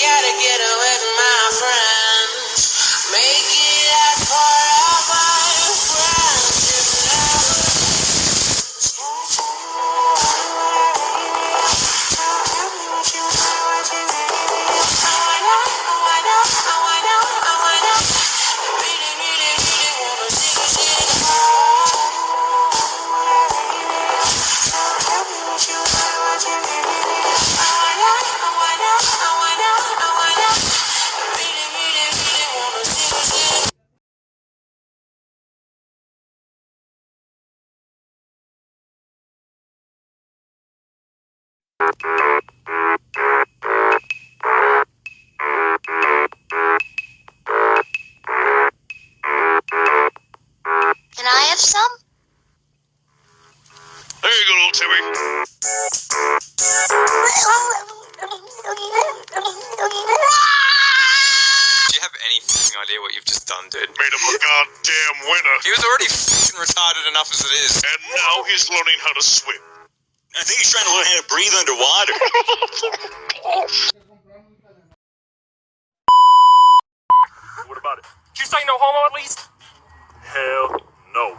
Gotta get away with my friends. Make it last forever, Can I have some? There you go, little Timmy. Do you have any f***ing idea what you've just done, dude? Made him a goddamn winner. He was already f***ing retarded enough as it is. And now he's learning how to swim. I think he's trying to learn how to breathe underwater. What about it? Did you say no homo at least? Hell no.